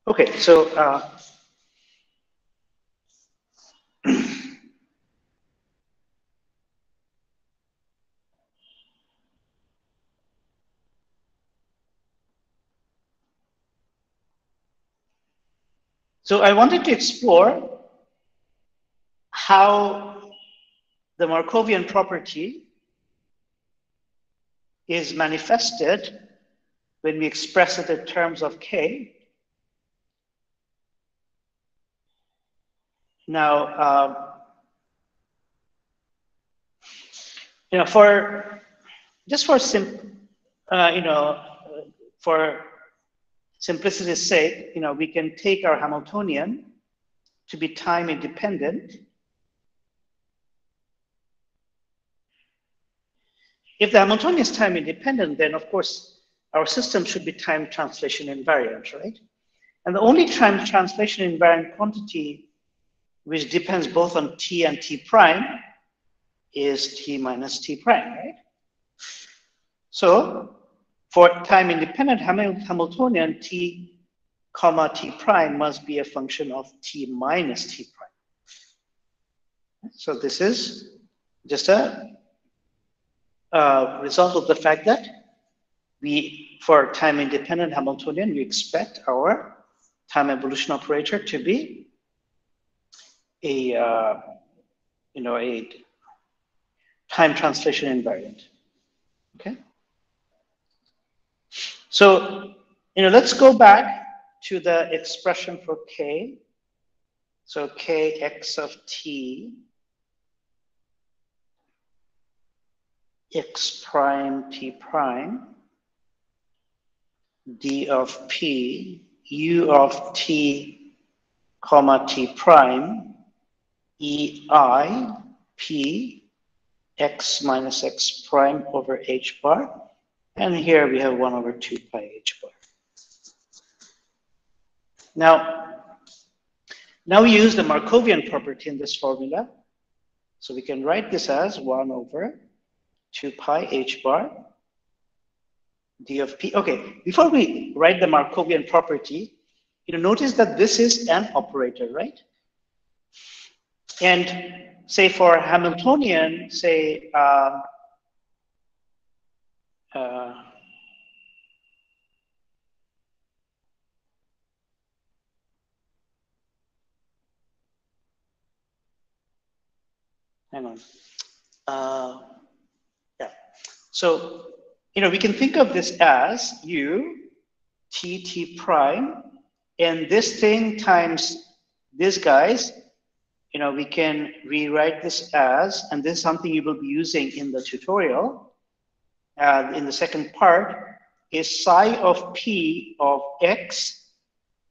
Okay, so so I wanted to explore how the Markovian property is manifested when we express it in terms of K. Now, you know, for simplicity's sake, you know, we can take our Hamiltonian to be time independent. If the Hamiltonian is time independent, then of course our system should be time translation invariant, right? And the only time translation invariant quantity which depends both on t and t prime is t minus t prime, right? So for time independent Hamiltonian, t comma t prime must be a function of t minus t prime. So this is just a result of the fact that for time independent Hamiltonian, we expect our time evolution operator to be a time translation invariant. Okay. So, let's go back to the expression for K. So Kx of t, x prime t prime, d of p, u of t, comma t prime, ei p, x minus x prime over h bar. And here we have 1 over 2 pi h bar. Now we use the Markovian property in this formula. So we can write this as 1 over 2 pi h bar d of p. Okay, before we write the Markovian property, notice that this is an operator, right? And say for Hamiltonian, say, hang on. Yeah. So, we can think of this as u t prime, and this thing times these guys, we can rewrite this as, and this is something you will be using in the tutorial, in the second part, is psi of p of x,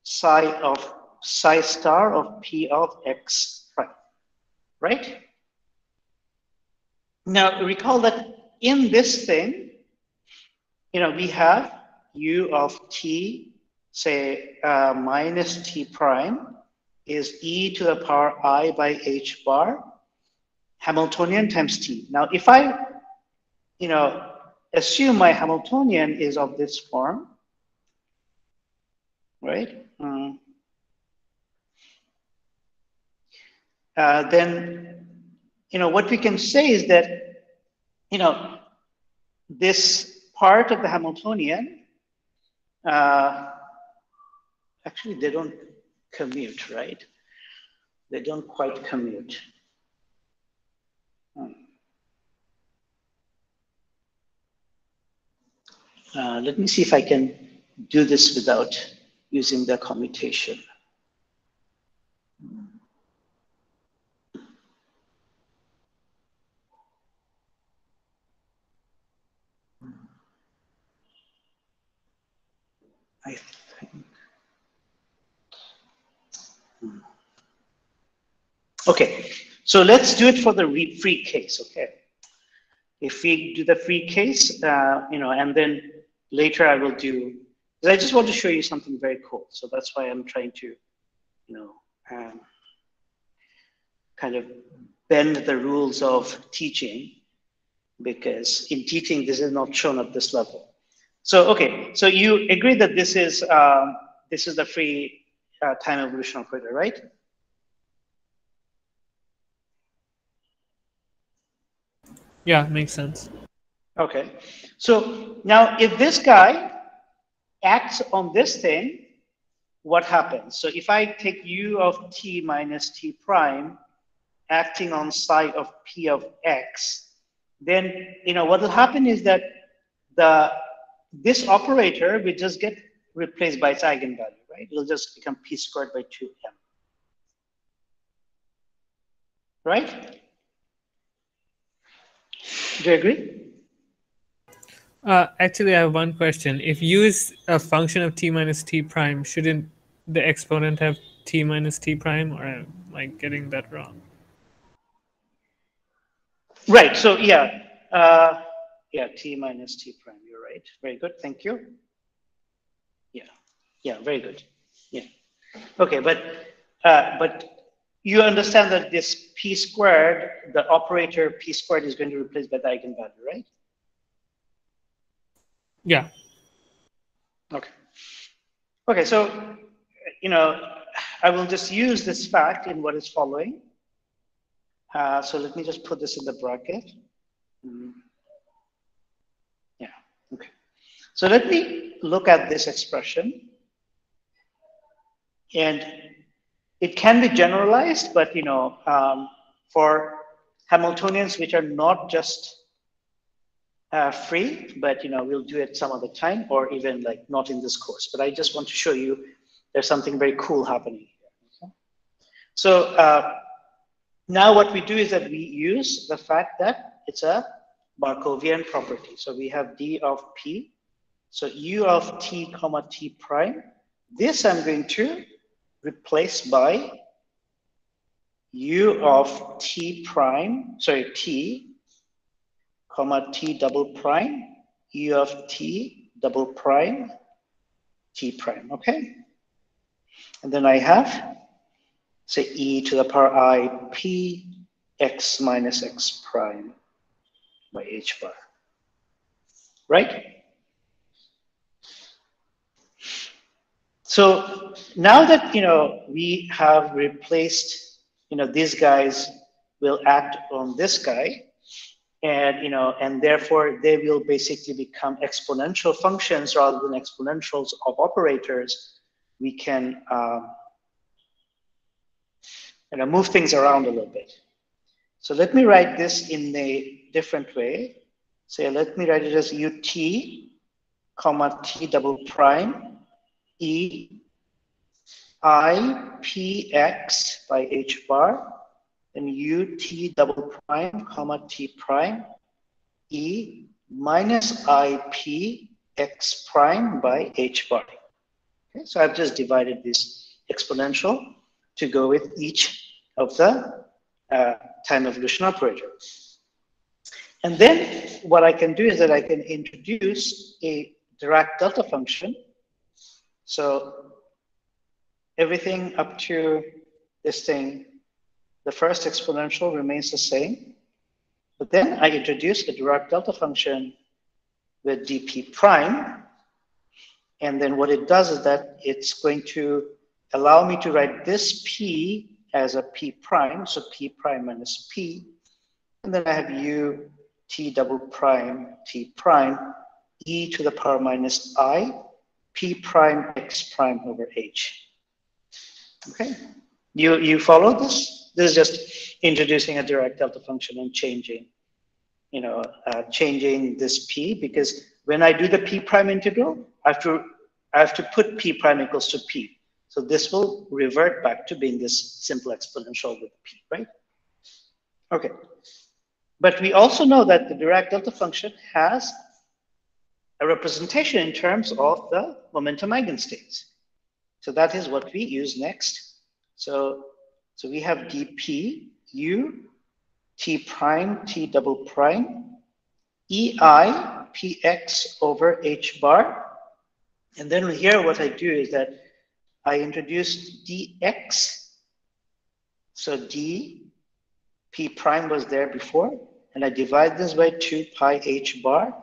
psi star of p of x prime, right? Now, recall that in this thing, we have u of t, say, minus t prime is e to the power I by h bar, Hamiltonian times t. Now, if I, assume my Hamiltonian is of this form, right? Then, what we can say is that, this part of the Hamiltonian, actually they don't commute, right? They don't quite commute. Let me see if I can do this without using the commutation. I think. Okay, so let's do it for the free case, okay? If we do the free case, and then later I will do, because I just want to show you something very cool. So that's why I'm trying to, kind of bend the rules of teaching, because in teaching, this is not shown at this level. So, okay, so you agree that this is the free time evolution operator, right? Yeah, makes sense. Okay. So now if this guy acts on this thing, what happens? So if I take u of t minus t prime acting on side of p of x, then what will happen is that this operator will just get replaced by its eigenvalue, right? It'll just become p squared by 2m. Right? Do you agree? Actually, I have one question. If u is a function of t minus t prime, shouldn't the exponent have t minus t prime, or am I getting that wrong? Right. So yeah, yeah, t minus t prime. You're right. Very good. Thank you. Yeah, very good. Yeah. Okay, but you understand that this p squared, the operator p squared is going to replace by the eigenvalue, right? Yeah. Okay. Okay, so I will just use this fact in what is following. So let me just put this in the bracket. Yeah. Okay. So let me look at this expression. And it can be generalized, but for Hamiltonians which are not just free, but we'll do it some other time, or even like not in this course. But I just want to show you there's something very cool happening here. Okay? So now what we do is that we use the fact that it's a Markovian property. So we have d of p. So u of t comma t prime. This I'm going to replace by u of t prime, sorry, t, comma t double prime, u of t double prime, t prime, okay? And then I have, say, e to the power I p x minus x prime by h bar, right? So now that, we have replaced, these guys will act on this guy, and, and therefore they will basically become exponential functions rather than exponentials of operators. We can, move things around a little bit. So let me write this in a different way. So let me write it as ut, comma t double prime, e I px by h bar, and u t double prime comma t prime, e minus I p x prime by h bar. Okay, so I've just divided this exponential to go with each of the time evolution operators. And then what I can do is that I can introduce a Dirac delta function. So everything up to this thing, the first exponential remains the same. But then I introduce a Dirac delta function with dp prime. And then what it does is that it's going to allow me to write this p as a p prime, so p prime minus p. And then I have u t double prime t prime e to the power minus I p prime x prime over h. Okay, you follow this? This is just introducing a Dirac delta function and changing, changing this p, because when I do the p prime integral, I have to put p prime equals to p. So this will revert back to being this simple exponential with p, right? Okay, but we also know that the Dirac delta function has a representation in terms of the momentum eigenstates. So that is what we use next. So we have dp u t prime t double prime ei px over h bar. And then here what I do is that I introduce dx. So d p prime was there before, and I divide this by 2 pi h bar.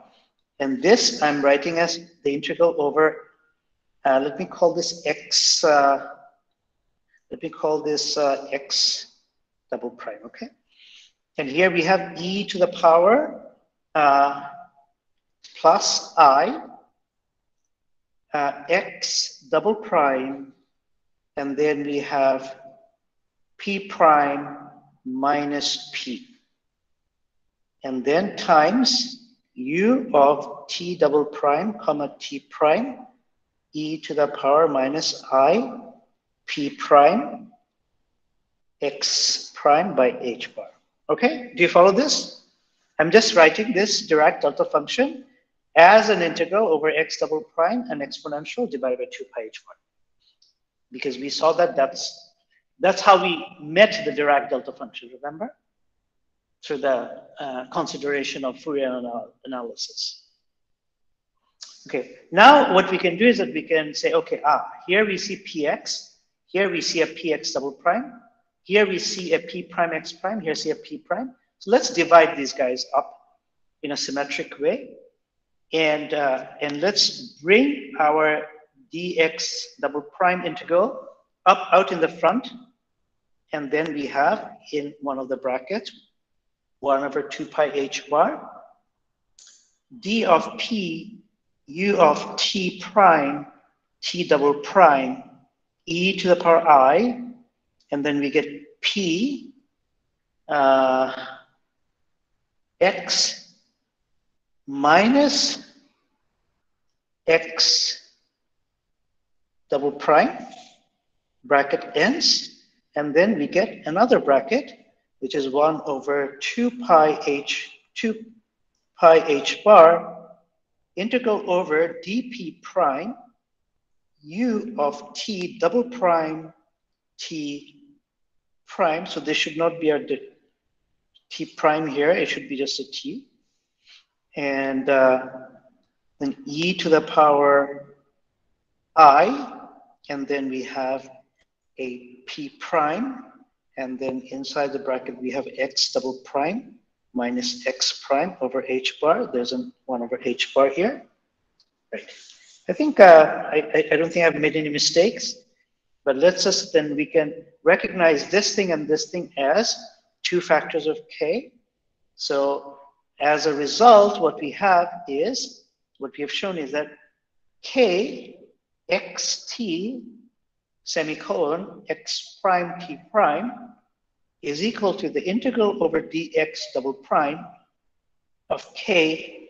And this I'm writing as the integral over, let me call this x Let me call this x double prime, okay? And here we have e to the power plus I x double prime, and then we have p prime minus p, and then times u of t double prime comma t prime e to the power minus I p prime x prime by h bar. Okay, do you follow this? I'm just writing this Dirac delta function as an integral over x double prime and exponential divided by 2 pi h bar. Because we saw that that's how we met the Dirac delta function, remember? Through the consideration of Fourier analysis. Okay, now what we can do is that we can say, okay, here we see px, here we see a px double prime, here we see a p prime x prime, here we see a p prime. So let's divide these guys up in a symmetric way, and let's bring our dx double prime integral up out in the front, and then we have in one of the brackets 1 over 2 pi h bar d of p u of t prime t double prime e to the power I, and then we get p x minus x double prime, bracket ends, and then we get another bracket, which is 1 over 2 pi h bar integral over dp prime u of t double prime t prime. So this should not be a t prime here, it should be just a t, and then e to the power I, and then we have a p prime, and then inside the bracket we have x double prime minus x prime over h bar. There's a 1 over h bar here. Right. I think I don't think I've made any mistakes, but let's just then we can recognize this thing and this thing as 2 factors of k. So as a result, what we have is, what we have shown is that k xt semicolon x prime t prime is equal to the integral over dx double prime of k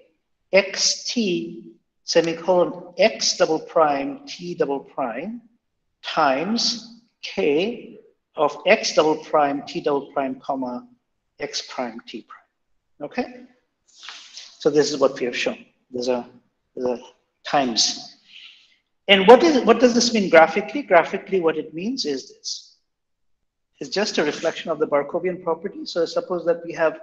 xt semicolon x double prime t double prime times k of x double prime t double prime comma x prime t prime. Okay, so this is what we have shown. There's a times. And what does this mean graphically? Graphically, what it means is this. It's just a reflection of the Markovian property. So suppose that we have,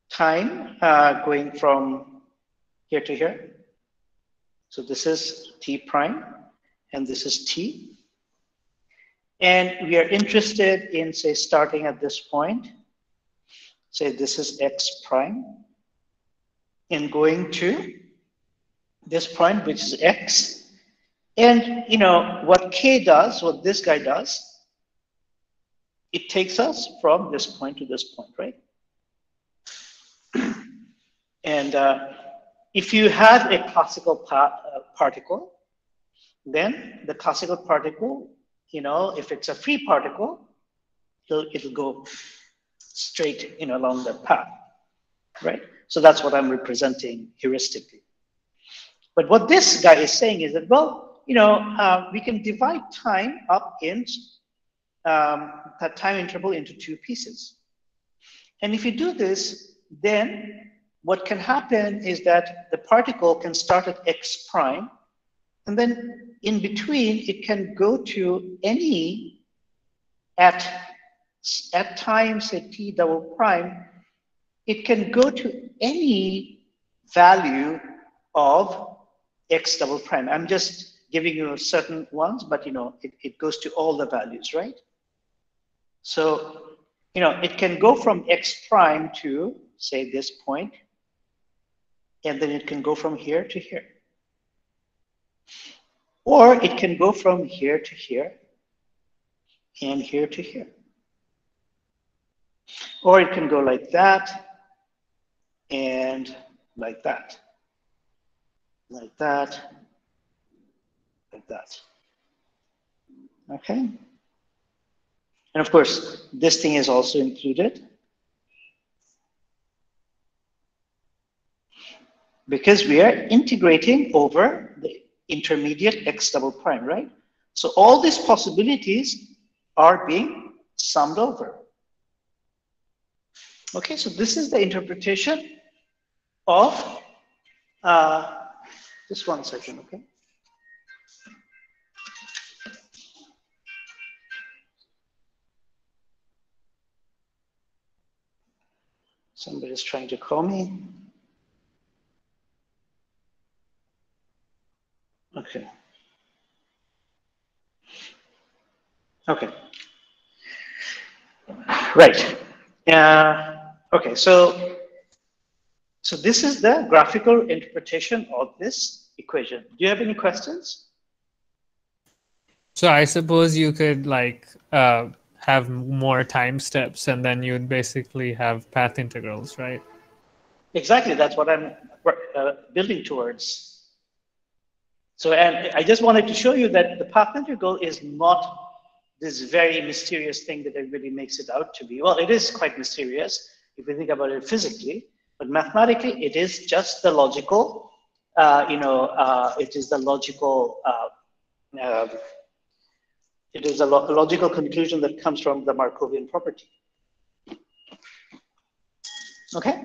time going from here to here. So this is t prime, and this is t. And we are interested in, say, starting at this point. Say this is x prime, and going to this point, which is x. And what k does, what this guy does, it takes us from this point to this point, right? And if you have a classical particle, then the classical particle, if it's a free particle, it'll go straight along the path, right? So that's what I'm representing heuristically. But what this guy is saying is that, well, we can divide time up in that time interval into 2 pieces. And if you do this, then what can happen is that the particle can start at x prime, and then in between it can go to any at time, say t double prime, it can go to any value of x double prime. I'm just giving you certain ones, but it goes to all the values, right? So it can go from x prime to, say, this point, and then it can go from here to here. Or it can go from here to here and here to here. Or it can go like that and like that. Like that. Like that. Okay. And of course, this thing is also included because we are integrating over the intermediate x double prime, right? So all these possibilities are being summed over. Okay, so this is the interpretation of, just 1 second, okay? Somebody's trying to call me. Okay. Okay. Right. Okay, so this is the graphical interpretation of this equation. Do you have any questions? So I suppose you could like have more time steps, and then you'd basically have path integrals, right? Exactly, that's what I'm building towards. So, and I just wanted to show you that the path integral is not this very mysterious thing that everybody makes it out to be. Well, it is quite mysterious if you think about it physically, but mathematically, it is just the logical, it is the logical, it is a logical conclusion that comes from the Markovian property. Okay?